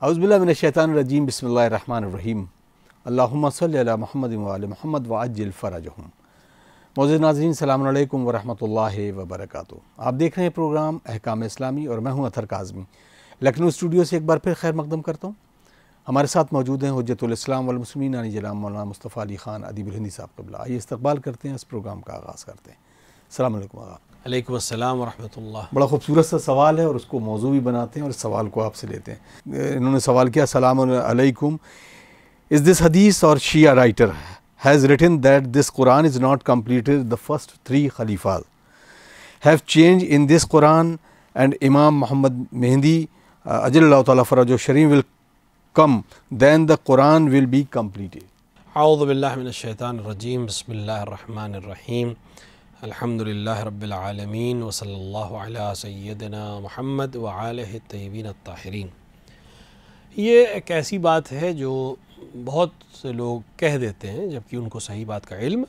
औज़ुबिल्लाहि मिनश्शैतानिर्रजीम बिस्मिल्लाहिर्रहमानिर्रहीम अल्लाहुम्मा सल्लि अला मुहम्मद व आले मुहम्मद व अज्जिल फ़रजहुम। मौजूद नाज़रीन सलाम अलैकुम व रहमतुल्लाहि व बरकातुहू। आप देख रहे हैं प्रोग्राम अहकाम इस्लामी और मैं हूं अतहर काज़मी। लखनऊ स्टूडियो से एक बार फिर खैर मकदम करता हूं। हमारे साथ मौजूद हैं हुज्जतुल इस्लाम वल मुस्लिमीन आनी जनाब मौलाना मुस्तफ़ा अली ख़ान अदीबुल हिंदी साहब क़िबला। आइए इस्तक़बाल करते हैं, इस प्रोग्राम का आगाज़ करते हैं। अस्सलाम वालेकुम आगा। अलैकुम अस्सलाम व रहमतुल्लाह। बड़ा खूबसूरत सा सवाल है और उसको मौजू भी बनाते हैं और इस सवाल को आपसे लेते हैं। इन्होंने सवाल किया, अस्सलाम अलैकुम, इज़ दिस हदीस और Shia writer has written that this Quran is not completed the first 3 Khalifas have changed in this Quran and Imam Muhammad Mehdi Ajallahu Ta'ala Farajo Sharif will come, then the Quran will be completed. औज़ु बिल्लाहि मिनश्शैतानिर्रजीम बिस्मिल्लाहिर्रहमानिर्रहीम अल्हम्दुलिल्लाहि रब्बिल आलमीन व सल्लल्लाहु अला सय्यदिना मुहम्मद व आलिहि तय्यबीन अत्ताहिरीन। ये एक ऐसी बात है जो बहुत से लोग कह देते हैं जबकि उनको सही बात का इल्म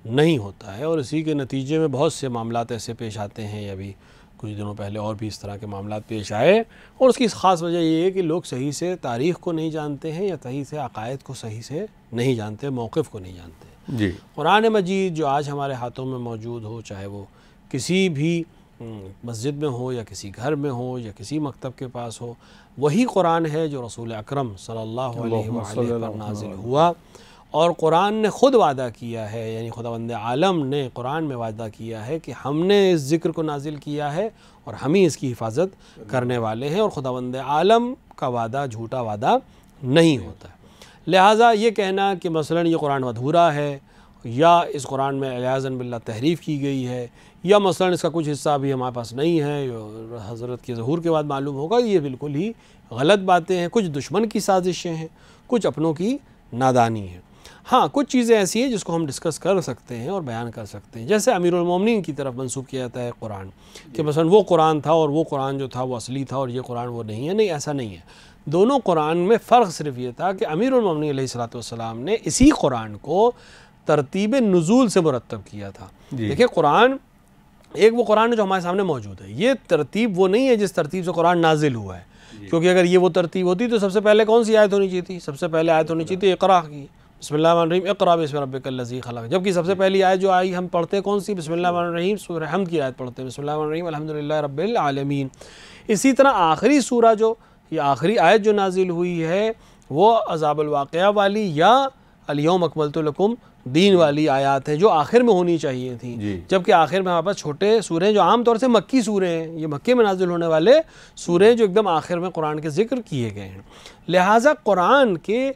नहीं होता है, और इसी के नतीजे में बहुत से मामलात ऐसे पेश आते हैं, या भी कुछ दिनों पहले और भी इस तरह के मामलात पेश आए। और उसकी ख़ास वजह ये है कि लोग सही से तारीख़ को नहीं जानते हैं, या सही से अक़ायद को सही से नहीं जानते, मौक़िफ़ को नहीं जानते जी। कुरान मजीद जो आज हमारे हाथों में मौजूद हो, चाहे वो किसी भी मस्जिद में हो या किसी घर में हो या किसी मकतब के पास हो, वही कुरान है जो रसूल अकरम सल्लल्लाहु अलैहि वसल्लम पर नाजिल हुआ। और कुरान ने ख़ुद वादा किया है, यानी खुदावंद आलम ने कुरान में वादा किया है कि हमने इस ज़िक्र को नाजिल किया है और हम ही इसकी हिफाजत करने वाले हैं, और खुदावंद आलम का वादा झूठा वादा नहीं होता है। लिहाजा ये कहना कि मसलन ये कुरान अधूरा है, या इस कुरान में अलियाज़न बिल्लाह तहरीफ़ की गई है, या मसलन इसका कुछ हिस्सा भी हमारे पास नहीं है, हज़रत के ज़हूर के बाद मालूम होगा, ये बिल्कुल ही गलत बातें हैं। कुछ दुश्मन की साजिशें हैं, कुछ अपनों की नादानी है। हाँ, कुछ चीज़ें ऐसी हैं जिसको हम डिस्कस कर सकते हैं और बयान कर सकते हैं। जैसे अमीरुल मोमिनीन की तरफ मंसूब किया जाता है कुरान, कि मसलन वो कुरान था और वो कुरान जो था वो असली था और ये कुरान वो नहीं है। नहीं, ऐसा नहीं है। दोनों कुरान में फ़र्क सिर्फ ये था कि अमीरुल मोमिनीन अलैहिस्सलातु वस्सलाम ने इसी कुरान को तरतीब नुज़ूल से मुरत्तब किया था। देखिए, कुरान एक वो कुरान है जो हमारे सामने मौजूद है, ये तरतीब वो नहीं है जिस तरतीब से कुरान नाजिल हुआ है, क्योंकि अगर ये वो तरतीब होती तो सबसे पहले कौन सी आयत होनी चाहिए थी? सबसे पहले आयत होनी चाहिए थी इक़रा की, बिस्मिल्लाहिर्रहमानिर्रहीम इक़रा बिस्मि रब्बिकल्लज़ी ख़लक़। जबकि सबसे पहली आयत जो आई हम पढ़ते हैं कौन सी? बिस्मिल्लाहिर्रहमानिर्रहीम, सूरह हम्द की आयत पढ़ते हैं, बिस्मिल्लाहिर्रहमानिर्रहीम अल्हम्दुलिल्लाहि रब्बिल आलमीन। इसी तरह आखिरी सूरा जो, ये आखिरी आयत जो नाजिल हुई है वो अज़ाबुल वाक़िया वाली या अल-यौम अकमलतु लकुम दीन वाली आयत है, जो आखिर में होनी चाहिए थी। जबकि आखिर में हमारे पास छोटे सूरे जो आम तौर से मक्की सूरे हैं, ये मक्के में नाजिल होने वाले सूरे जो एकदम आखिर में कुरान के ज़िक्र किए गए हैं। लिहाजा कुरान के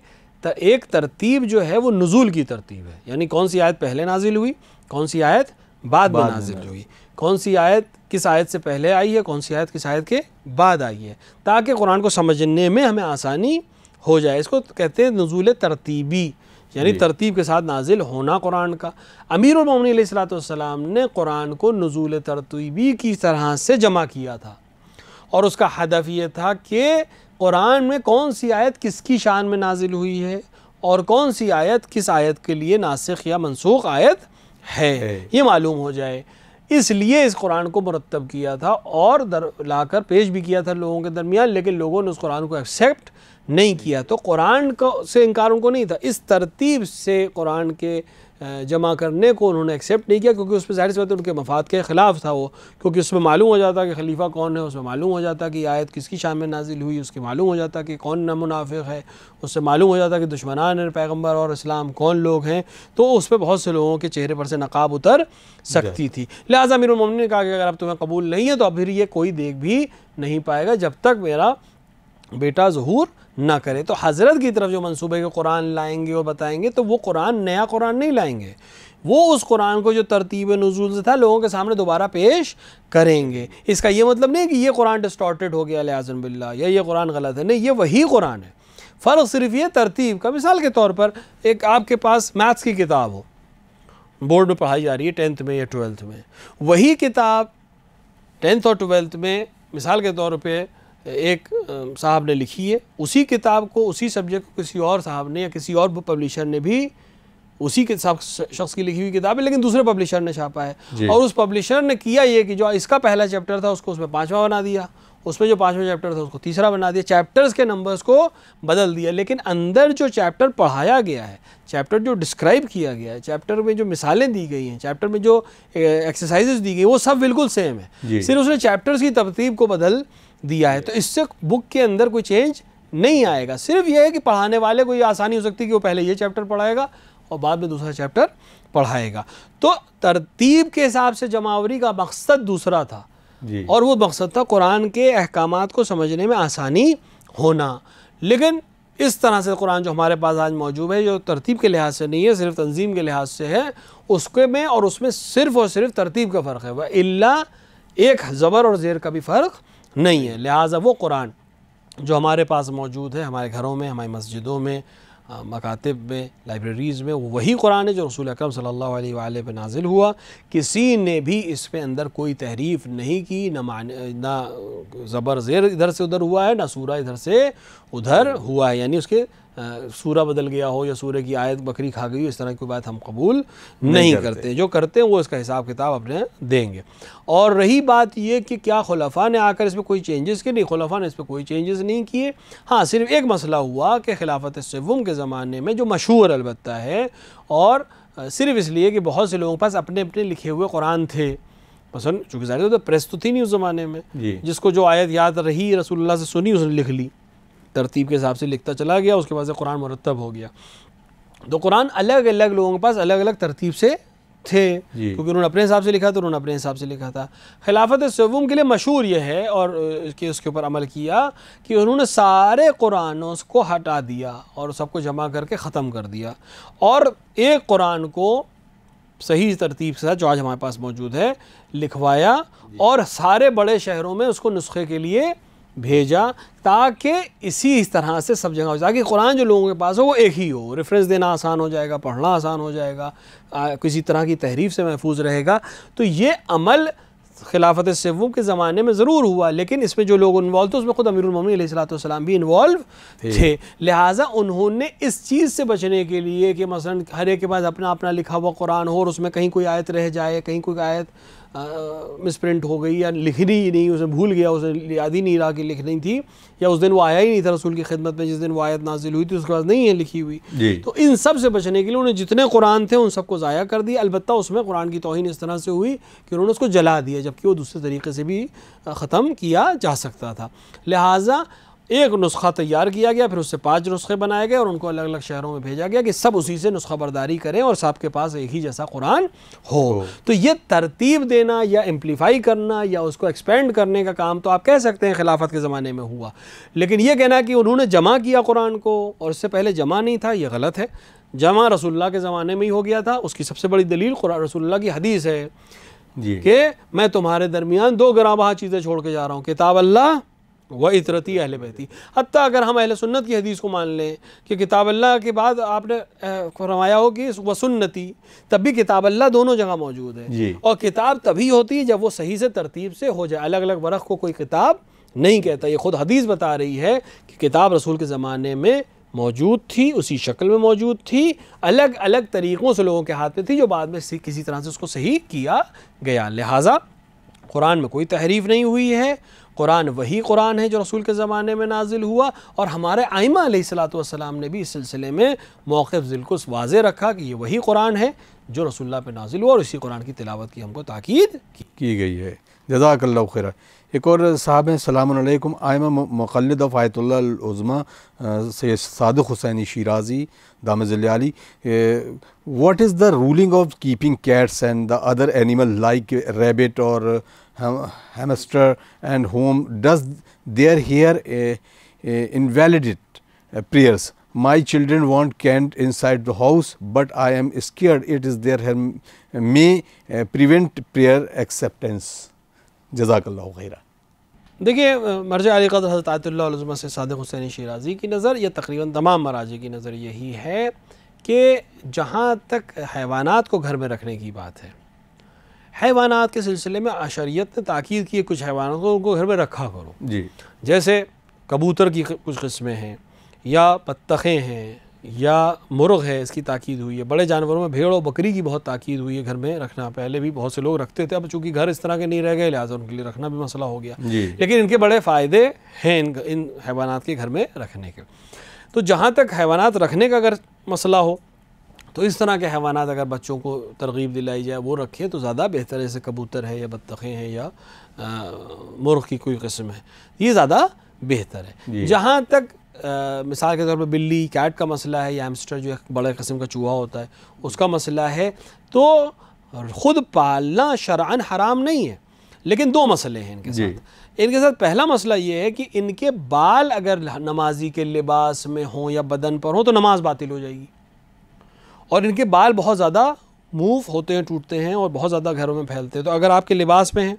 एक तरतीब जो है वो नुज़ूल की तरतीब है, यानी कौन सी आयत पहले नाजिल हुई, कौन सी आयत बाद में नाजिल हुई, कौन सी आयत किस आयत से पहले आई है, कौन सी आयत किस आयत के बाद आई है, ताकि कुरान को समझने में हमें आसानी हो जाए। इसको कहते हैं नुज़ूल तरतीबी, यानी तरतीब के साथ नाजिल होना कुरान का। अमीरुल मोमिनीन अलैहिस्सलातु वस्सलाम ने कुरान को नुज़ूल तरतीबी की तरह से जमा किया था, और उसका हदफ ये था कि कुरान में कौन सी आयत किसकी शान में नाजिल हुई है और कौन सी आयत किस आयत के लिए नासिख या मनसूख आयत है, ये मालूम हो जाए। इसलिए इस कुरान को मुरत्तब किया था और लाकर पेश भी किया था लोगों के दरमियान, लेकिन लोगों ने उस कुरान को एक्सेप्ट नहीं किया। तो कुरान को से इनकार उनको नहीं था, इस तरतीब से कुरान के जमा करने को उन्होंने एक्सेप्ट नहीं किया, क्योंकि उस पर ज़ाहिर सी बात है उनके मफाद के ख़िलाफ़ था वो, क्योंकि उसमें मालूम हो जाता कि खलीफा कौन है, उसमें मालूम हो जाता कि आयत किसकी शान में नाजिल हुई, उसके मालूम हो जाता कि कौन न मुनाफिक है, उससे मालूम हो जाता कि दुश्मनान पैगम्बर और इस्लाम कौन लोग हैं। तो उस पर बहुत से लोगों के चेहरे पर से नकाब उतर सकती थी। लिहाजा अमीरुल मोमिनीन ने कहा कि अगर अब तुम्हें कबूल नहीं है तो अब फिर ये कोई देख भी नहीं पाएगा जब तक मेरा बेटा ज़हूर ना करे। तो हज़रत की तरफ जो मंसूबे के कुरान लाएंगे और बताएंगे, तो वो कुरान नया कुरान नहीं लाएंगे, वो उस कुरान को जो तरतीब नुज़ूल से था लोगों के सामने दोबारा पेश करेंगे। इसका ये मतलब नहीं कि ये कुरान डिस्टॉर्टेड हो गया लियाज़न बिल्लाह, या ये कुरान गलत है, नहीं, ये वही कुरान है। फ़र्क सिर्फ ये तरतीब का। मिसाल के तौर पर एक आपके पास मैथ्स की किताब हो, बोर्ड में पढ़ाई जा रही है 10th में या 12th में, वही किताब 10th और 12th में मिसाल के तौर पर एक साहब ने लिखी है, उसी किताब को उसी सब्जेक्ट को किसी और साहब ने या किसी और पब्लिशर ने भी उसी के शख्स की लिखी हुई किताब है, लेकिन दूसरे पब्लिशर ने छापा है, और उस पब्लिशर ने किया ये कि जो इसका पहला चैप्टर था उसको उसमें 5वां बना दिया, उसमें जो 5वां चैप्टर था उसको तीसरा बना दिया, चैप्टर्स के नंबर्स को बदल दिया, लेकिन अंदर जो चैप्टर पढ़ाया गया है, चैप्टर जो डिस्क्राइब किया गया है, चैप्टर में जो मिसालें दी गई हैं, चैप्टर में जो एक्सरसाइजेज दी गई वो सब बिल्कुल सेम है, सिर्फ उसने चैप्टर्स की तरतीब को बदल दिया है। तो इससे बुक के अंदर कोई चेंज नहीं आएगा, सिर्फ ये है कि पढ़ाने वाले को ये आसानी हो सकती है कि वो पहले ये चैप्टर पढ़ाएगा और बाद में दूसरा चैप्टर पढ़ाएगा। तो तरतीब के हिसाब से जमावरी का मकसद दूसरा था और वो मकसद था कुरान के अहकामात को समझने में आसानी होना। लेकिन इस तरह से कुरान जो हमारे पास आज मौजूद है, जो तरतीब के लिहाज से नहीं है, सिर्फ तंजीम के लिहाज से है, उसके में और उसमें सिर्फ और सिर्फ तरतीब का फ़र्क है, वह इल्ला एक ज़बर और ज़ेर का भी फ़र्क नहीं है। लिहाजा वो कुरान जो हमारे पास मौजूद है, हमारे घरों में, हमारी मस्जिदों में, मकातिब में, लाइब्रेरीज़ में, वो वही कुरान है जो रसूल अकरम सल्लल्लाहु अलैहि वआलैहि पे नाजिल हुआ। किसी ने भी इसमें अंदर कोई तहरीफ नहीं की, ना ज़बर ज़ेर इधर से उधर हुआ है, ना सूरा इधर से उधर हुआ है, यानी उसके सूरा बदल गया हो या सूरे की आयत बकरी खा गई हो, इस तरह की कोई बात हम कबूल नहीं करते। जो करते हैं वो इसका हिसाब किताब अपने देंगे। और रही बात ये कि क्या खुलफा ने आकर इसमें कोई चेंजेस किए, नहीं, खुलफा ने इस पर कोई चेंजेस नहीं किए। हाँ, सिर्फ एक मसला हुआ कि खिलाफत सिवम के ज़माने में, जो मशहूर अलबत्ता है, और सिर्फ इसलिए कि बहुत से लोगों के पास अपने अपने लिखे हुए कुरान थे, मसलन चूँकि ज़ाहिर तो प्रेस तो थी नहीं उस ज़माने में, जिसको जो आयत याद रही रसूलुल्लाह से सुनी उसने लिख ली, तरतीब के हिसाब से लिखता चला गया, उसके बाद से कुरान मुरतब हो गया। तो कुरान अलग अलग लोगों के पास अलग अलग तरतीब से थे, क्योंकि उन्होंने अपने हिसाब से लिखा तो उन्होंने अपने हिसाब से लिखा था। खिलाफत सिवम के लिए मशहूर यह है और उसके ऊपर अमल किया कि उन्होंने सारे कुरानों को हटा दिया और सबको जमा करके ख़त्म कर दिया, और एक कुरान को सही तरतीब से जो आज हमारे पास मौजूद है लिखवाया और सारे बड़े शहरों में उसको नुस्खे के लिए भेजा, ताकि इस तरह से सब जगह हो, ताकि कुरान जो लोगों के पास हो वो एक ही हो, रेफरेंस देना आसान हो जाएगा, पढ़ना आसान हो जाएगा, किसी तरह की तहरीफ से महफूज रहेगा। तो ये अमल खिलाफत सिवम के ज़माने में ज़रूर हुआ, लेकिन इसमें जो लोग इन्वॉल्व थे उसमें खुद अमीरुल मोमिनीन अलैहिस्सलाम भी इन्वॉल्व थे। लिहाजा उन्होंने इस चीज़ से बचने के लिए कि मसलन हर एक के पास अपना अपना लिखा हुआ कुरान हो और उसमें कहीं कोई आयत रह जाए, कहीं कोई आयत मिसप्रिंट हो गई या लिखनी ही नहीं, उसे भूल गया, उसे याद ही नहीं रहा कि लिखनी थी, या उस दिन वो आया ही नहीं था रसूल की खिदमत में जिस दिन वो आयत नाजिल हुई थी, उसके बाद नहीं है लिखी हुई। तो इन सब से बचने के लिए उन्होंने जितने कुरान थे उन सबको ज़ाया कर दिया। अलबत्ता उसमें कुरान की तौहीन इस तरह से हुई कि उन्होंने उसको जला दिया, जबकि वो दूसरे तरीके से भी ख़त्म किया जा सकता था। लिहाजा एक नुस्खा तैयार किया गया, फिर उससे 5 नुस्खे बनाए गए और उनको अलग अलग शहरों में भेजा गया कि सब उसी से नुस्खा बरदारी करें और सबके पास एक ही जैसा कुरान हो। तो ये तरतीब देना या एम्पलीफाई करना या उसको एक्सपेंड करने का काम तो आप कह सकते हैं खिलाफत के ज़माने में हुआ, लेकिन ये कहना कि उन्होंने जमा किया कुरान को और इससे पहले जमा नहीं था, ये गलत है। जमा रसूलुल्लाह के ज़माने में ही हो गया था। उसकी सबसे बड़ी दलील रसूलुल्लाह की हदीस है कि मैं तुम्हारे दरमियान 2 गिराबा चीज़ें छोड़ के जा रहा हूँ, किताब अल्लाह व इतरती अहले बैती। हत्ता अगर हम अहले सुन्नत की हदीस को मान लें कि किताब अल्लाह के बाद आपने फरमाया हो कि व सुन्नती, तब भी किताब अल्लाह दोनों जगह मौजूद है, और किताब तभी होती है जब वो सही से तरतीब से हो जाए। अलग अलग वरक़ को कोई किताब नहीं कहता, ये खुद हदीस बता रही है कि किताब रसूल के ज़माने में मौजूद थी, उसी शक्ल में मौजूद थी, अलग अलग तरीक़ों से लोगों के हाथ में थी, जो बाद में किसी तरह से उसको सही किया गया। लिहाजा कुरान में कोई तहरीफ नहीं हुई है, कुरान वही कुरान है जो रसूल के ज़माने में नाजिल हुआ, और हमारे आइमा अलैहिस्सलातु वस्सलाम ने भी इस सिलसिले में मौक़िफ़ बिल्कुल वाज़ेह रखा कि ये वही कुरान है जो रसूलुल्लाह पे नाजिल हुआ और इसी कुरान की तिलावत की हमको ताकीद की गई है। जज़ाकल्लाहु खैर। एक और साहब हैं, सलामुन अलैकुम, आइमा मुक़ल्लिद ऑफ आयतुल्लाह उज़्मा सैयद सादिक़ हुसैनी शिराज़ी दामद ज़िल-ए-आली, what is the ruling of keeping cats and the other animal like rabbit और hamster and home? Does their hair invalidate prayers? My children want cat inside the house, but I am scared it is their hair may prevent prayer acceptance. जज़ाकल्लाहु खैरा। देखिए, मरजा अली क़द्र हज़रत Ayatollah उज़्मा से सादिक़ हुसैनी शिराज़ी की नज़र, या तकरीबन तमाम मराजी की नज़र यही है कि जहाँ तक हैवानात को घर में रखने की बात है, हैवानात के सिलसिले में शरीयत ने ताकीद की कुछ हैवानों को उनको घर में रखा करो जी। जैसे कबूतर की कुछ किस्में हैं, या बत्तखें हैं, या मुर्ग है, इसकी ताकीद हुई है। बड़े जानवरों में भेड़ और बकरी की बहुत ताकीद हुई है घर में रखना। पहले भी बहुत से लोग रखते थे, अब चूंकि घर इस तरह के नहीं रह गए लिहाजा उनके लिए रखना भी मसला हो गया। लेकिन इनके बड़े फ़ायदे हैं इन हैवानात के घर में रखने के। तो जहाँ तक हैवानात रखने का अगर मसला हो तो इस तरह के हैवानात अगर बच्चों को तरगीब दिलाई जाए वो रखें तो ज़्यादा बेहतर है। जैसे कबूतर है या बत्तखें हैं या मुर्ग की कोई किस्म है, ये ज़्यादा बेहतर है। जहाँ तक मिसाल के तौर पर बिल्ली कैट का मसला है या हैमस्टर जो एक बड़े किस्म का चूहा होता है उसका मसला है, तो ख़ुद पालना शरअन हराम नहीं है, लेकिन दो मसले हैं इनके साथ। इनके साथ पहला मसला ये है कि इनके बाल अगर नमाजी के लिबास में हों या बदन पर हों तो नमाज बातिल हो जाएगी। और इनके बाल बहुत ज़्यादा मूव होते हैं, टूटते हैं और बहुत ज़्यादा घरों में फैलते हैं, तो अगर आपके लिबास में हैं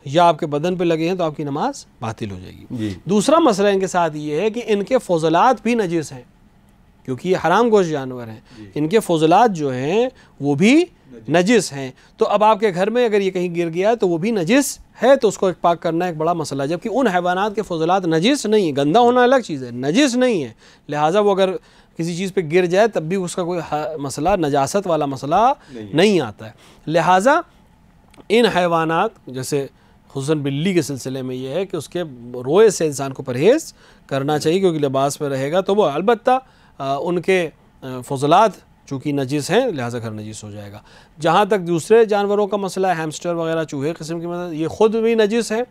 या आपके बदन पे लगे हैं तो आपकी नमाज बातिल हो जाएगी। दूसरा मसला इनके साथ ये है कि इनके फजलात भी नजिस हैं, क्योंकि ये हराम गोश्त जानवर हैं, इनके फजलात जो हैं वो भी नजिस हैं। तो अब आपके घर में अगर ये कहीं गिर गया तो वो भी नजिस है, तो उसको पाक करना एक बड़ा मसला है। जबकि उन हैवानात के फजलात नजिस नहीं है, गंदा होना अलग चीज़ है, नजिस नहीं है, लिहाजा वो अगर किसी चीज़ पे गिर जाए तब भी उसका कोई मसला नजासत वाला मसला नहीं आता है। लिहाजा इन हैवानात जैसे हुसन बिल्ली के सिलसिले में ये है कि उसके रोए से इंसान को परहेज़ करना चाहिए, क्योंकि लिबास में रहेगा तो वो अलबत्ता उनके फजलात चूँकि नजिस हैं लिहाजा घर नजिस हो जाएगा। जहाँ तक दूसरे जानवरों का मसला है, हैमस्टर वगैरह चूहे किस्म की मतलब, ये ख़ुद भी नजिस है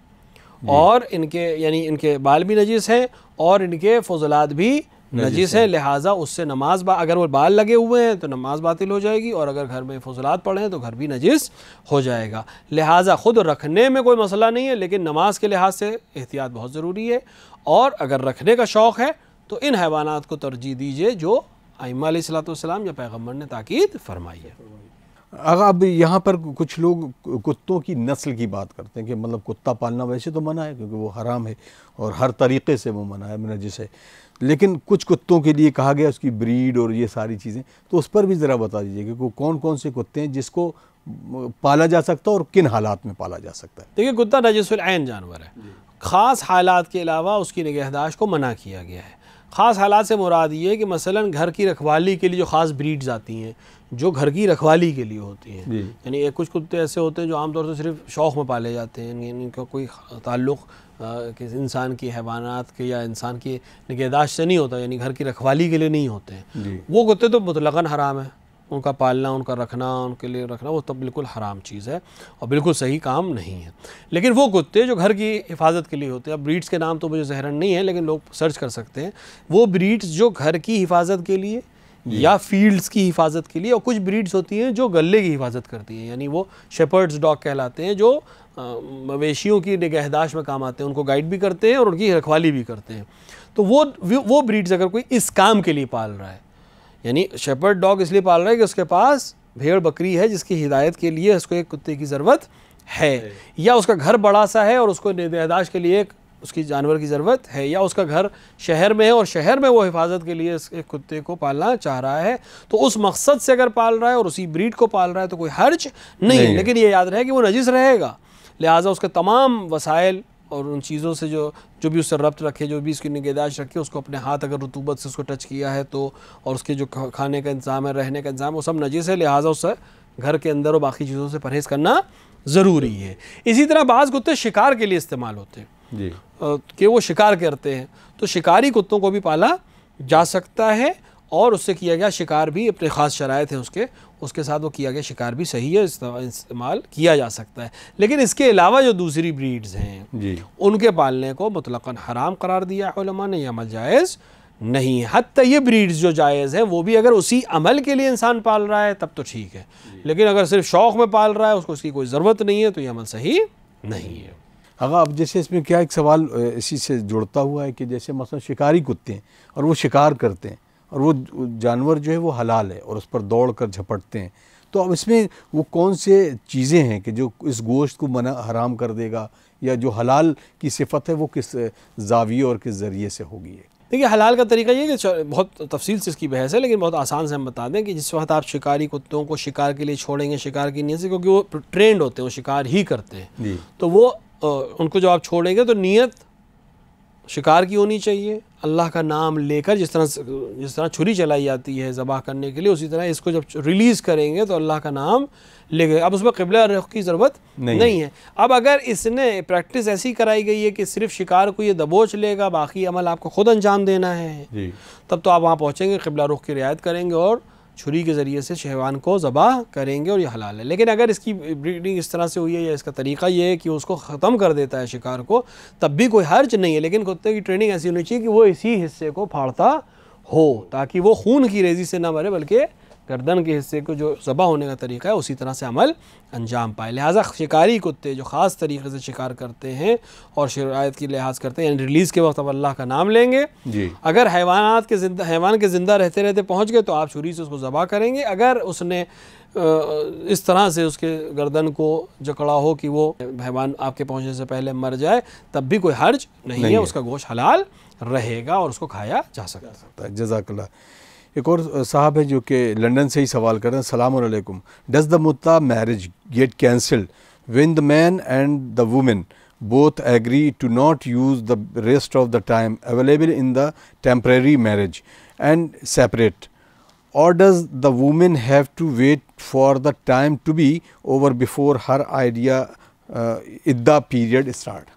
और इनके यानी इनके बाल भी नजिस हैं और इनके फजलात भी नजिस है, लिहाजा उससे नमाज अगर वो बाल लगे हुए हैं तो नमाज बातिल हो जाएगी, और अगर घर में फजलात पड़े हैं तो घर भी नजिस हो जाएगा। लिहाजा ख़ुद रखने में कोई मसला नहीं है, लेकिन नमाज के लिहाज से एहतियात बहुत ज़रूरी है। और अगर रखने का शौक़ है तो इन हैवानात को तरजीह दीजिए जो आइम्मा अलैहिस्सलाम या पैगम्बर ने ताकीद फरमाई है। अब यहाँ पर कुछ लोग कुत्तों की नस्ल की बात करते हैं कि मतलब कुत्ता पालना वैसे तो मना है क्योंकि वो हराम है और हर तरीक़े से वो मना है, नजिस है, लेकिन कुछ कुत्तों के लिए कहा गया उसकी ब्रीड और ये सारी चीज़ें, तो उस पर भी ज़रा बता दीजिए कि कौन कौन से कुत्ते हैं जिसको पाला जा सकता है और किन हालात में पाला जा सकता है। देखिए, कुत्ता नजिसुल ऐन जानवर है, ख़ास हालात के अलावा उसकी निगहदाश्त को मना किया गया है। ख़ास हालात से मुराद ये है कि मसलन घर की रखवाली के लिए जो ख़ास ब्रीड्स आती हैं जो घर की रखवाली के लिए होती हैं, यानी कुछ कुत्ते ऐसे होते हैं जो आमतौर से सिर्फ शौक़ में पाले जाते हैं, इनका कोई ताल्लुक़ इंसान की हैवानात के या इंसान की निगहदाश्त से नहीं होता, यानी घर की रखवाली के लिए नहीं होते हैं। वो कुत्ते तो मुतलक़न हराम है, उनका पालना, उनका रखना, उनके लिए रखना वो तब बिल्कुल हराम चीज़ है और बिल्कुल सही काम नहीं है। लेकिन वो कुत्ते जो घर की हिफाजत के लिए होते हैं, अब ब्रीड्स के नाम तो मुझे ज़हरन नहीं है लेकिन लोग सर्च कर सकते हैं, वो ब्रीड्स जो घर की हिफाजत के लिए या फील्ड्स की हिफाजत के लिए, और कुछ ब्रीड्स होती हैं जो गले की हिफाजत करती हैं, यानी वो शेपर्ड्स डॉग कहलाते हैं, जो मवेशियों की निगहदाश्त में काम आते हैं, उनको गाइड भी करते हैं और उनकी रखवाली भी करते हैं। तो वो ब्रीड्स अगर कोई इस काम के लिए पाल रहा है, यानी शेपर्ड डॉग इसलिए पाल रहा है कि उसके पास भेड़ बकरी है जिसकी हिदायत के लिए उसको एक कुत्ते की ज़रूरत है, या उसका घर बड़ा सा है और उसको निगहदाश्त के लिए उसकी जानवर की ज़रूरत है, या उसका घर शहर में है और शहर में वो हिफाजत के लिए एक कुत्ते को पालना चाह रहा है, तो उस मकसद से अगर पाल रहा है और उसी ब्रीड को पाल रहा है तो कोई हर्ज नहीं है। लेकिन ये याद रहे कि वो नजिस रहेगा, लिहाजा उसके तमाम वसाइल और उन चीज़ों से जो भी उससे रब्त रखे, जो भी उसकी निगहदाश्त रखे, उसको अपने हाथ अगर रुतूबत से उसको टच किया है तो, और उसके जो खाने का इंतज़ाम है, रहने का इंतज़ाम, वो सब नजिस है, लिहाजा उससे घर के अंदर और बाकी चीज़ों से परहेज़ करना ज़रूरी है। इसी तरह बाज़ कुत्ते शिकार के लिए इस्तेमाल होते हैं जी, कि वो शिकार करते हैं, तो शिकारी कुत्तों को भी पाला जा सकता है और उससे किया गया शिकार भी अपने ख़ास शराइत हैं उसके साथ वो किया गया शिकार भी सही है, इस्तेमाल किया जा सकता है। लेकिन इसके अलावा जो दूसरी ब्रीड्स हैं जी, उनके पालने को मुतलक़न हराम करार दिया है उलमा ने, यह अमल जायज़ नहीं है। हत्ता ये ब्रीड्स जो जायज़ है वो भी अगर उसी अमल के लिए इंसान पाल रहा है तब तो ठीक है, लेकिन अगर सिर्फ शौक़ में पाल रहा है, उसको उसकी कोई ज़रूरत नहीं है, तो ये अमल सही नहीं है। हाँ, अब जैसे इसमें क्या एक सवाल इसी से जुड़ता हुआ है कि जैसे मसलन शिकारी कुत्ते हैं और वो शिकार करते हैं और वो जानवर जो है वो हलाल है और उस पर दौड़ कर झपटते हैं, तो अब इसमें वो कौन से चीज़ें हैं कि जो इस गोश्त को मना हराम कर देगा, या जो हलाल की सिफत है वो किस जाविये और किस ज़रिए से होगी? देखिए, हलाल का तरीका ये कि बहुत तफसील से इसकी बहस है, लेकिन बहुत आसान से हम बता दें कि जिस वक्त आप शिकारी कुत्तों को शिकार के लिए छोड़ेंगे, शिकार की नीयत से, क्योंकि वो ट्रेंड होते हैं, वो शिकार ही करते हैं, तो वो उनको जब आप छोड़ेंगे तो नीयत शिकार की होनी चाहिए, अल्लाह का नाम लेकर, जिस तरह छुरी चलाई जाती है ज़बाह करने के लिए, उसी तरह इसको जब रिलीज़ करेंगे तो अल्लाह का नाम लेंगे। अब उसमें क़िबला रुख की ज़रूरत नहीं है। अब अगर इसने प्रैक्टिस ऐसी कराई गई है कि सिर्फ शिकार को ये दबोच लेगा, बाकी अमल आपको ख़ुद अंजाम देना है, तब तो आप वहाँ पहुँचेंगे, क़िबला रुख की रियायत करेंगे और छुरी के ज़रिए से हैवान को ज़बाह करेंगे और ये हलाल है। लेकिन अगर इसकी ब्रीडिंग इस तरह से हुई है या इसका तरीक़ा ये है कि उसको ख़त्म कर देता है शिकार को, तब भी कोई हर्ज नहीं है। लेकिन कुत्ते की ट्रेनिंग ऐसी होनी चाहिए कि वो इसी हिस्से को फाड़ता हो, ताकि वो खून की रेज़ी से ना मरे, बल्कि गर्दन के हिस्से को जो ज़बा होने का तरीका है उसी तरह से अमल अंजाम पाए। लिहाजा शिकारी कुत्ते जो ख़ास तरीके से शिकार करते हैं और शरायत की लिहाज करते हैं, यानी रिलीज़ के वक्त अब अल्लाह का नाम लेंगे जी। अगर हैवान के ज़िंदा रहते रहते पहुँच गए तो आप छुरी से उसको ज़बा करेंगे। अगर उसने इस तरह से उसके गर्दन को जकड़ा हो कि वो हैवान आपके पहुँचने से पहले मर जाए, तब भी कोई हर्ज नहीं है, उसका गोश्त हलाल रहेगा और उसको खाया जा सकता है। जज़ाकल्लाह। एक और साहब है जो कि लंदन से ही सवाल कर रहे हैं। अस्सलामु अलैकुम, डज़ द मुत्ता marriage get cancelled when the man and the women both agree to not use the rest of the time available in the temporary marriage and separate, or does the woman have to wait for the time to be over before her idda period start?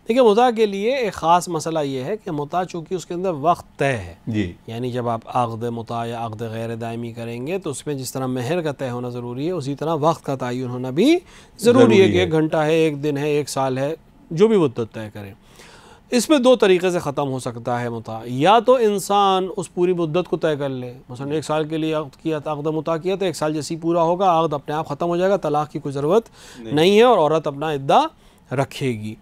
देखिए, मुता के लिए एक ख़ास मसला ये है कि मुता चूँकि उसके अंदर वक्त तय है जी, यानी जब आप आक़द मुता या आक़द गैर दायमी करेंगे तो उसमें जिस तरह महर का तय होना ज़रूरी है, उसी तरह वक्त का तयन होना भी ज़रूरी है कि 1 घंटा है, 1 दिन है, 1 साल है, जो भी मुद्दत तय करें। इसमें 2 तरीक़े से ख़त्म हो सकता है मुता। या तो इंसान उस पूरी मुद्दत को तय कर ले, मसलन 1 साल के लिए आक़द मुता किया तो 1 साल जैसे ही पूरा होगा आक़द अपने आप ख़त्म हो जाएगा, तलाक़ की कोई ज़रूरत नहीं है और औरत अपना इद्दा रखेगी।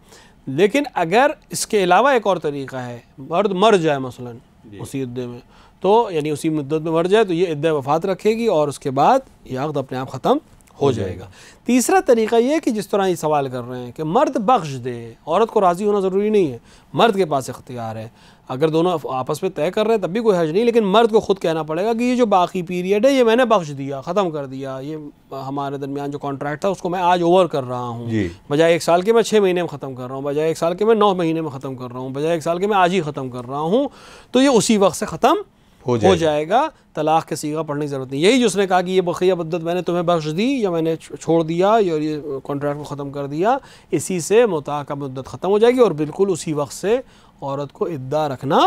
लेकिन अगर इसके अलावा एक और तरीक़ा है, मर्द मर जाए मसलन उसी इद्दे में, तो यानी उसी मुद्दत में मर जाए तो ये इद्दा वफ़ात रखेगी और उसके बाद ये अक़द अपने आप ख़त्म हो जाएगा। तीसरा तरीक़ा ये है कि जिस तरह ये सवाल कर रहे हैं कि मर्द बख्श दे, औरत को राज़ी होना ज़रूरी नहीं है, मर्द के पास इख्तियार है। अगर दोनों आपस में तय कर रहे हैं तब भी कोई हर्ज नहीं, लेकिन मर्द को ख़ुद कहना पड़ेगा कि ये जो बाकी पीरियड है ये मैंने बख्श दिया, ख़त्म कर दिया, ये हमारे दरमियान जो कॉन्ट्रैक्ट था उसको मैं आज ओवर कर रहा हूँ, बजाय 1 साल के मैं 6 महीने में ख़त्म कर रहा हूँ, बजाय 1 साल के मैं 9 महीने में ख़त्म कर रहा हूँ, बजाय 1 साल के मैं आज ही ख़त्म कर रहा हूँ, तो ये उसी वक्त से ख़त्म हो जाएगा। तलाक़ के सीगा पढ़ने की ज़रूरत नहीं। यही जो उसने कहा कि ये बक़िया मुद्दत मैंने तुम्हें बख्श दी या मैंने छोड़ दिया या ये कॉन्ट्रैक्ट को ख़त्म कर दिया, इसी से मुता का मुद्दत ख़त्म हो जाएगी और बिल्कुल उसी वक्त से औरत को इद्दा रखना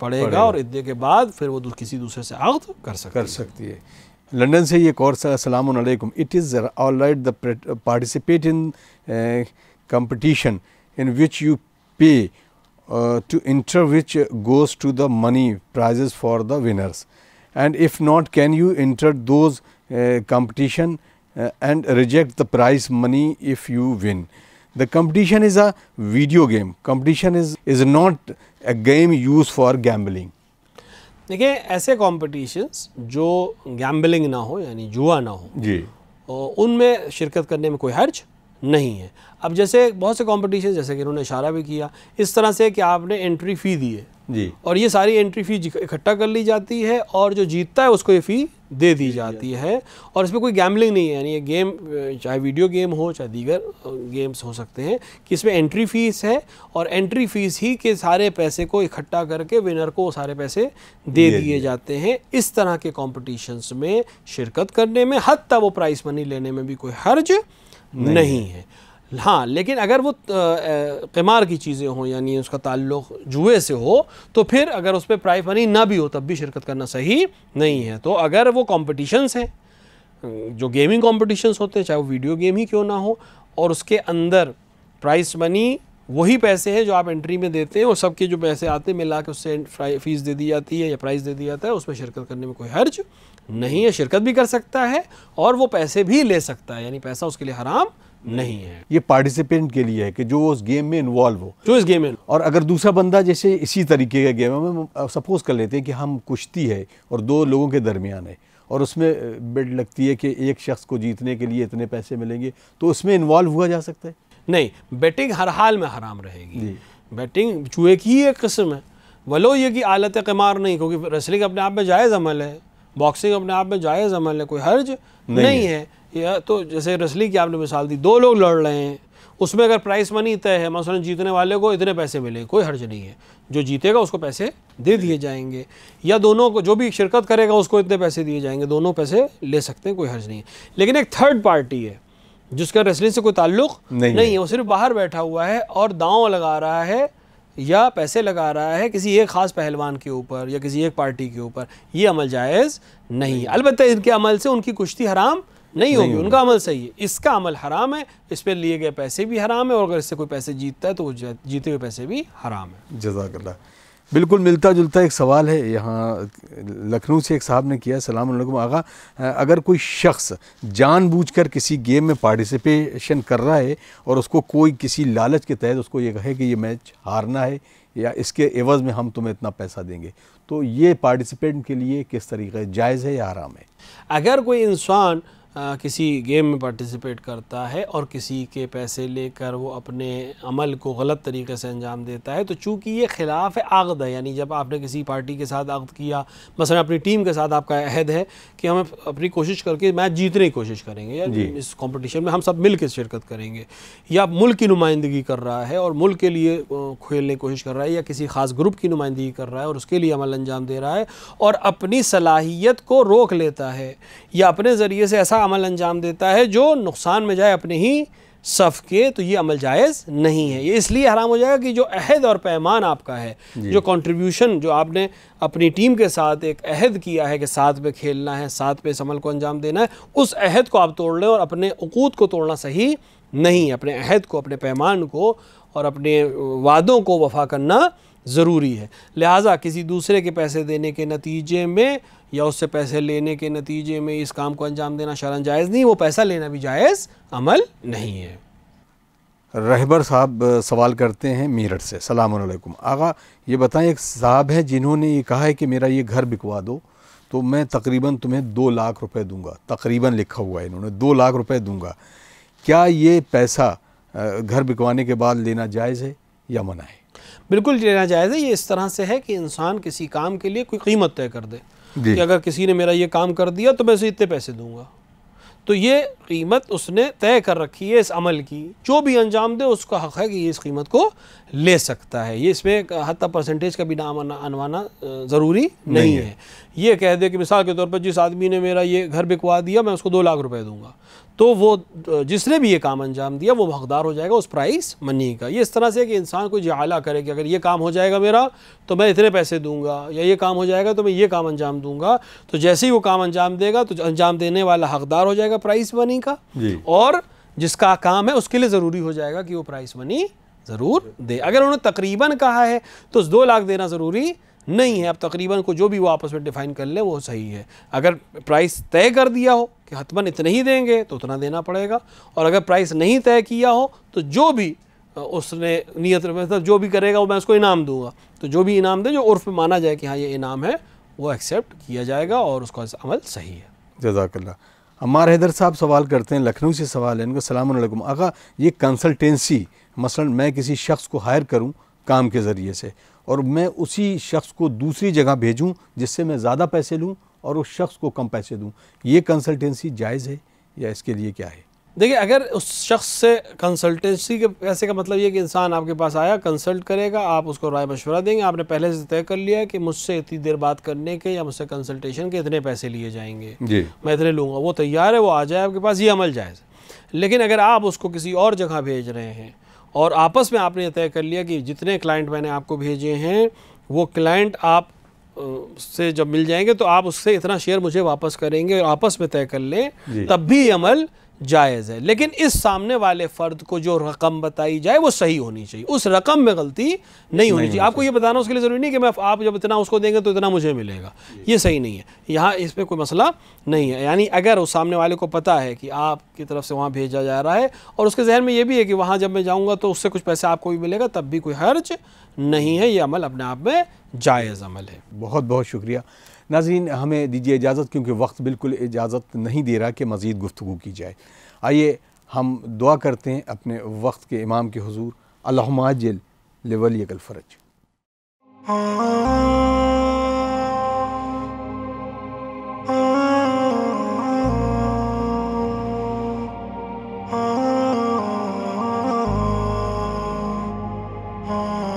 पड़ेगा और इद्दे के बाद फिर वो किसी दूसरे से अक़द कर सकती है। लंदन से ये कोर्स, अस्सलामु अलैकुम, it is alright the participate in competition in which you पे to enter, which goes to the money prizes for the winners, and if not, can you enter those competition and reject the prize money if you win? The competition is a video game. Competition is not a game used for gambling. देखिए, ऐसे competitions जो gambling ना हो यानी जुआ ना हो जी, उनमें शिरकत करने में कोई हर्ज नहीं है। अब जैसे बहुत से कॉम्पिटिशन, जैसे कि इन्होंने इशारा भी किया, इस तरह से कि आपने एंट्री फ़ी दी है जी, और ये सारी एंट्री फ़ी इकट्ठा कर ली जाती है और जो जीतता है उसको ये फ़ी दे दी जाती है और इसमें कोई गैम्बलिंग नहीं है। यानी ये गेम चाहे वीडियो गेम हो चाहे दीगर गेम्स हो सकते हैं कि इसमें एंट्री फ़ीस है और एंट्री फ़ीस ही के सारे पैसे को इकट्ठा करके विनर को सारे पैसे दे दिए जाते हैं। इस तरह के कॉम्पिटिशन्स में शिरकत करने में, हत्ता वो प्राइज़ मनी लेने में भी कोई हर्ज नहीं है। हाँ, लेकिन अगर वो क़िमार की चीज़ें हों यानी उसका ताल्लुक़ जुए से हो तो फिर अगर उस पर प्राइज़ मनी ना भी हो तब भी शिरकत करना सही नहीं है। तो अगर वो कॉम्पिटिशन्स हैं, जो गेमिंग कॉम्पिटिशन्स होते हैं, चाहे वो वीडियो गेम ही क्यों ना हो, और उसके अंदर प्राइज़ मनी वही पैसे हैं जो आप एंट्री में देते हैं और सबके जो पैसे आते हैं मिला के उससे फ़ीस दे दी जाती है या प्राइज़ दे दिया जाता है, उसमें शिरकत करने में कोई हर्ज नहीं है। शिरकत भी कर सकता है और वो पैसे भी ले सकता है, यानी पैसा उसके लिए हराम नहीं है। ये पार्टिसिपेंट के लिए है कि जो उस गेम में इन्वॉल्व हो, जो इस गेम में, और अगर दूसरा बंदा जैसे इसी तरीके का गेम में सपोज कर लेते हैं कि हम कुश्ती है और 2 लोगों के दरमियान है और उसमें बेट लगती है कि एक शख्स को जीतने के लिए इतने पैसे मिलेंगे, तो उसमें इन्वॉल्व हुआ जा सकता है? नहीं, बेटिंग हर हाल में हराम रहेगी। बेटिंग जुए की ही एक किस्म है, वलो ये कि आलत क़िमार नहीं, क्योंकि रेसलिंग अपने आप में जायज़ अमल है, बॉक्सिंग अपने आप में जायज़ अमल है, कोई हर्ज नहीं है। या तो जैसे रेसलिंग की आपने मिसाल दी, 2 लोग लड़ रहे हैं, उसमें अगर प्राइस मनी तय है, मसलन जीतने वाले को इतने पैसे मिले, कोई हर्ज नहीं है, जो जीतेगा उसको पैसे दे दिए जाएंगे, या दोनों को जो भी शिरकत करेगा उसको इतने पैसे दिए जाएंगे, दोनों पैसे ले सकते हैं, कोई हर्ज नहीं है। लेकिन एक थर्ड पार्टी है जिसका रेसलिंग से कोई ताल्लुक नहीं है, वो सिर्फ बाहर बैठा हुआ है और दांव लगा रहा है या पैसे लगा रहा है किसी एक ख़ास पहलवान के ऊपर या किसी एक पार्टी के ऊपर, ये अमल जायज़ नहीं है। अलबत्ता इनके अमल से उनकी कुश्ती हराम नहीं होगी, उनका अमल सही है, इसका अमल हराम है, इस पर लिए गए पैसे भी हराम है, और अगर इससे कोई पैसे जीतता है तो वो जीते हुए पैसे भी हराम है। जज़ाकल्लाह। बिल्कुल मिलता जुलता एक सवाल है यहाँ लखनऊ से एक साहब ने किया। सलाम अलैकुम आगा, अगर कोई शख्स जानबूझकर किसी गेम में पार्टिसिपेशन कर रहा है और उसको कोई किसी लालच के तहत उसको ये कहे कि ये मैच हारना है या इसके एवज़ में हम तुम्हें इतना पैसा देंगे, तो ये पार्टिसिपेंट के लिए किस तरीक़े जायज़ है या हराम है? अगर कोई इंसान किसी गेम में पार्टिसिपेट करता है और किसी के पैसे लेकर वो अपने अमल को गलत तरीके से अंजाम देता है, तो चूँकि ये ख़िलाफ़ अक़द है, यानी जब आपने किसी पार्टी के साथ अक़द किया, मसलन अपनी टीम के साथ आपका अहद है कि हम अपनी कोशिश करके मैच जीतने की कोशिश करेंगे या इस कंपटीशन में हम सब मिल के शिरकत करेंगे, या मुल्क की नुमाइंदगी कर रहा है और मुल्क के लिए खेलने की कोशिश कर रहा है, या किसी ख़ास ग्रुप की नुमाइंदगी कर रहा है और उसके लिए अमल अंजाम दे रहा है और अपनी सलाहियत को रोक लेता है या अपने ज़रिए से ऐसा अमल अंजाम देता है जो नुकसान में जाए अपने ही सफ़ के, तो ये अमल जायज़ नहीं है। ये इसलिए हराम हो जाएगा कि जो अहद और पैमान आपका है, जो कंट्रीब्यूशन जो आपने अपनी टीम के साथ एक अहद किया है कि साथ में खेलना है, साथ में इस अमल को अंजाम देना है, उस अहद को आप तोड़ लें और अपने उकूद को तोड़ना सही नहीं है। अपने अहद को, अपने पैमान को और अपने वादों को वफ़ा करना ज़रूरी है। लिहाजा किसी दूसरे के पैसे देने के नतीजे में या उससे पैसे लेने के नतीजे में इस काम को अंजाम देना शरअन जायज़ नहीं, वो पैसा लेना भी जायज़ अमल नहीं है। रहबर साहब सवाल करते हैं मेरठ से। सलाम अलैकुम आगा, ये बताएं, एक साहब हैं जिन्होंने ये कहा है कि मेरा ये घर बिकवा दो तो मैं तकरीबन तुम्हें 2 लाख रुपए दूंगा, तकरीबन लिखा हुआ है इन्होंने, 2 लाख रुपए दूंगा, क्या ये पैसा घर बिकवाने के बाद लेना जायज़ है या मना है? बिल्कुल लेना जायज़ है। ये इस तरह से है कि इंसान किसी काम के लिए कोई कीमत तय कर दे कि अगर किसी ने मेरा ये काम कर दिया तो मैं उसे इतने पैसे दूंगा, तो ये कीमत उसने तय कर रखी है इस अमल की, जो भी अंजाम दे उसका हक़ है कि ये इस कीमत को ले सकता है। ये इसमें हत्ता परसेंटेज का भी नाम अनवाना ज़रूरी नहीं है। ये कह दे कि मिसाल के तौर पर जिस आदमी ने मेरा ये घर बिकवा दिया मैं उसको 2 लाख रुपए दूंगा, तो वो जिसने भी ये काम अंजाम दिया वो हकदार हो जाएगा उस प्राइस मनी का। ये इस तरह से कि इंसान को जआला करे कि अगर ये काम हो जाएगा मेरा तो मैं इतने पैसे दूंगा, या ये काम हो जाएगा तो मैं ये काम अंजाम दूंगा, तो जैसे ही वो काम अंजाम देगा तो अंजाम देने वाला हकदार हो जाएगा प्राइस मनी का, और जिसका काम है उसके लिए ज़रूरी हो जाएगा कि वो प्राइस मनी ज़रूर दे। अगर उन्होंने तकरीबन कहा है तो 2 लाख देना ज़रूरी नहीं है। अब तकरीबन को जो भी वो आपस में डिफ़ाइन कर ले वो सही है। अगर प्राइस तय कर दिया हो कि हतमन इतने ही देंगे तो उतना देना पड़ेगा, और अगर प्राइस नहीं तय किया हो तो जो भी उसने नियत मतलब जो भी करेगा वो मैं उसको इनाम दूंगा, तो जो भी इनाम दे जो उर्फ़ में माना जाए कि हाँ ये इनाम है वो एक्सेप्ट किया जाएगा और उसका अमल सही है। जज़ाकल्लाह। अम्मार हैदर साहब सवाल करते हैं, लखनऊ से सवाल है इनका। सलाम अलैकुम आगा, ये कंसल्टेंसी, मसलन मैं किसी शख्स को हायर करूं काम के ज़रिए से और मैं उसी शख्स को दूसरी जगह भेजूं जिससे मैं ज़्यादा पैसे लूं और उस शख्स को कम पैसे दूं, ये कंसल्टेंसी जायज़ है या इसके लिए क्या है? देखिए, अगर उस शख्स से कंसल्टेंसी के पैसे का मतलब ये कि इंसान आपके पास आया, कंसल्ट करेगा, आप उसको राय मशवरा देंगे, आपने पहले से तय कर लिया है कि मुझसे इतनी देर बात करने के या मुझसे कंसल्टेशन के इतने पैसे लिए जाएंगे जी, मैं इतने लूँगा, वो तैयार है, वो आ जाए आपके पास, ये अमल जायज़ है। लेकिन अगर आप उसको किसी और जगह भेज रहे हैं और आपस में आपने तय कर लिया कि जितने क्लाइंट मैंने आपको भेजे हैं वो क्लाइंट आप से जब मिल जाएंगे तो आप उससे इतना शेयर मुझे वापस करेंगे और आपस में तय कर लें, तब भी अमल जायज़ है। लेकिन इस सामने वाले फ़र्द को जो रकम बताई जाए वो सही होनी चाहिए, उस रकम में गलती नहीं होनी चाहिए। आपको ये बताना उसके लिए ज़रूरी नहीं कि मैं आप जब इतना उसको देंगे तो इतना मुझे मिलेगा, ये सही नहीं है। यहाँ इस पर कोई मसला नहीं है। यानी अगर उस सामने वाले को पता है कि आपकी तरफ से वहाँ भेजा जा रहा है और उसके जहन में ये भी है कि वहाँ जब मैं जाऊँगा तो उससे कुछ पैसे आपको भी मिलेगा, तब भी कोई हर्ज नहीं है, ये अमल अपने आप में जायज़ अमल है। बहुत बहुत शुक्रिया। नाज़रीन, हमें दीजिए इजाज़त क्योंकि वक्त बिल्कुल इजाज़त नहीं दे रहा कि मज़ीद गुफ्तगू की जाए। आइए हम दुआ करते हैं अपने वक्त के इमाम के हुज़ूर, अल्लाहुम्मा अज्जिल लिवलियकल फ़रज। ah, ah.